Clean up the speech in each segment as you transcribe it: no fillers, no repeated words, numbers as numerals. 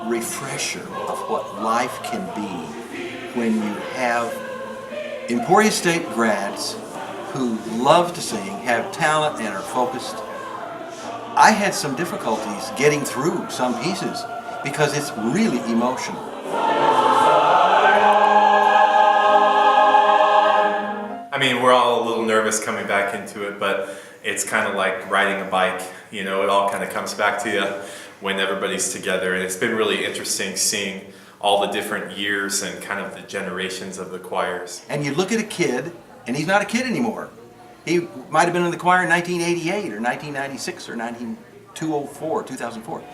refresher of what life can be when you have Emporia State grads who love to sing, have talent, and are focused. I had some difficulties getting through some pieces because it's really emotional. I mean, we're all a little nervous coming back into it, but it's kind of like riding a bike. You know, it all kind of comes back to you when everybody's together. And it's been really interesting seeing all the different years and kind of the generations of the choirs. And you look at a kid, and he's not a kid anymore. He might have been in the choir in 1988 or 1996 or 2004.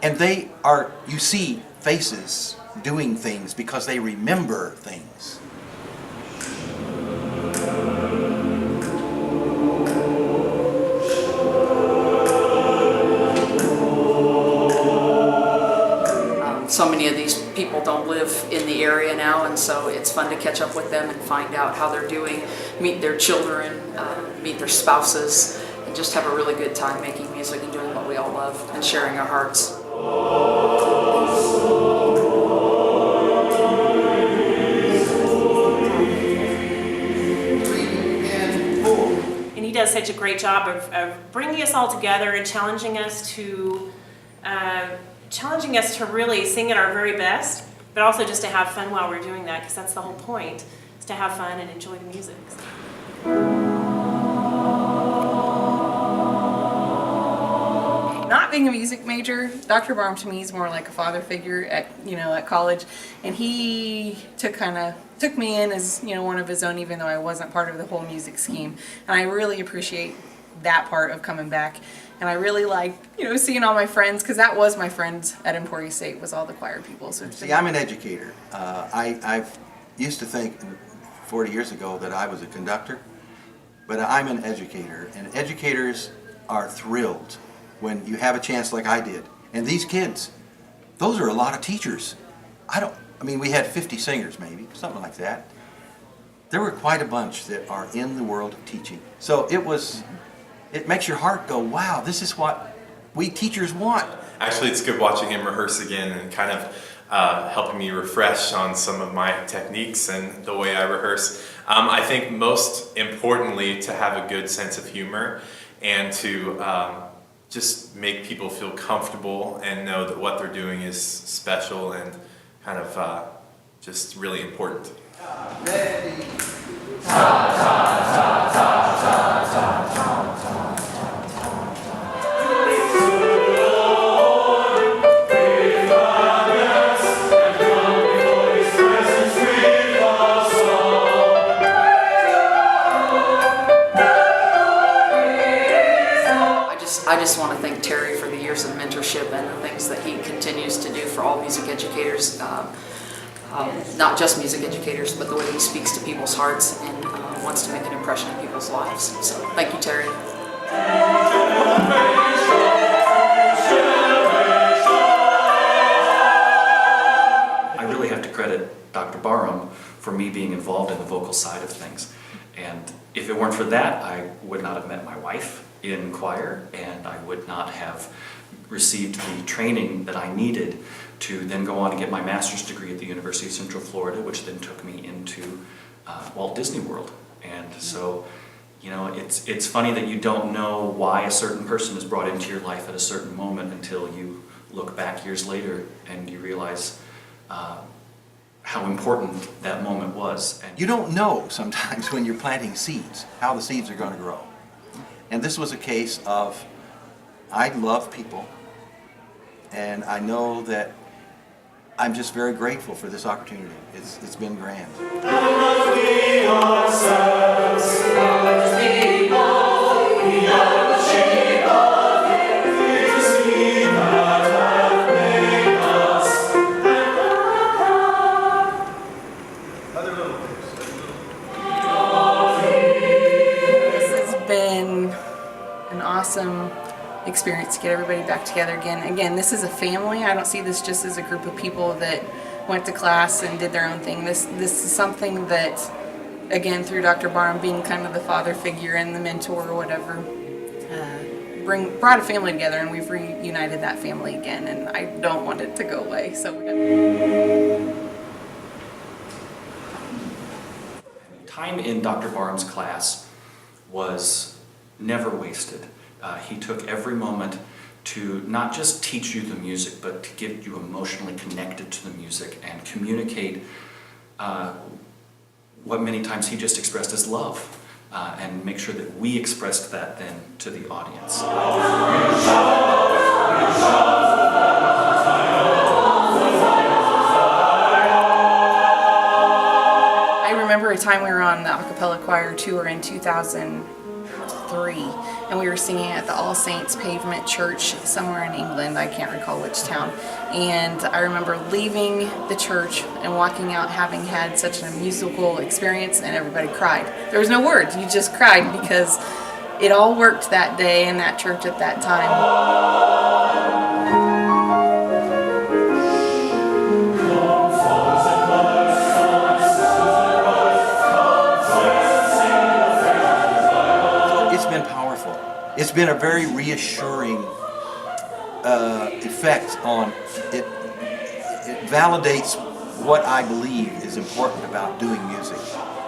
And they are, you see faces doing things because they remember things. So many of these people don't live in the area now, and so it's fun to catch up with them and find out how they're doing, meet their children, meet their spouses, and just have a really good time making music and doing what we all love and sharing our hearts. And he does such a great job of bringing us all together and challenging us to really sing at our very best, but also just to have fun while we're doing that, because that's the whole point, is to have fun and enjoy the music. Not being a music major, Dr. Barham to me is more like a father figure at college, and he took me in as one of his own, even though I wasn't part of the whole music scheme, and I really appreciate that part of coming back. And I really like, seeing all my friends, because that was my friends at Emporia State, was all the choir people. So see, I'm an educator. I used to think 40 years ago that I was a conductor, but I'm an educator. And educators are thrilled when you have a chance like I did. And these kids, those are a lot of teachers. We had 50 singers maybe, something like that. There were quite a bunch that are in the world of teaching. So it makes your heart go, wow, this is what we teachers want. Actually, it's good watching him rehearse again and kind of helping me refresh on some of my techniques and the way I rehearse. I think most importantly to have a good sense of humor and to just make people feel comfortable and know that what they're doing is special and kind of just really important. Ready. I just want to thank Terry for the years of mentorship and the things that he continues to do for all music educators, not just music educators, but the way he speaks to people's hearts and wants to make an impression in people's lives. So thank you, Terry. I really have to credit Dr. Barham for me being involved in the vocal side of things. And if it weren't for that, I would not have met my wife in choir, and I would not have received the training that I needed to then go on and get my master's degree at the University of Central Florida, which then took me into Walt Disney World. And so, it's funny that you don't know why a certain person is brought into your life at a certain moment until you look back years later and you realize how important that moment was. And you don't know sometimes when you're planting seeds, how the seeds are going to grow. And this was a case of, I love people, and I know that I'm just very grateful for this opportunity. It's been grand. Awesome experience to get everybody back together again. Again, this is a family. I don't see this just as a group of people that went to class and did their own thing. This is something that, again, through Dr. Barham being kind of the father figure and the mentor or whatever, brought a family together, and we've reunited that family again, and I don't want it to go away. So we're gonna... Time in Dr. Barham's class was never wasted. He took every moment to not just teach you the music, but to get you emotionally connected to the music and communicate what many times he just expressed as love, and make sure that we expressed that then to the audience. I remember a time we were on the A Cappella Choir tour in 2003, and we were singing at the All Saints Pavement Church somewhere in England. I can't recall which town. And I remember leaving the church and walking out having had such a musical experience, and everybody cried. There was no words, you just cried because it all worked that day in that church at that time. It's been a very reassuring effect on it. It validates what I believe is important about doing music,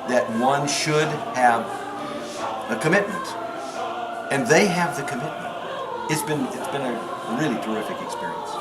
that one should have a commitment, and they have the commitment. It's been a really terrific experience.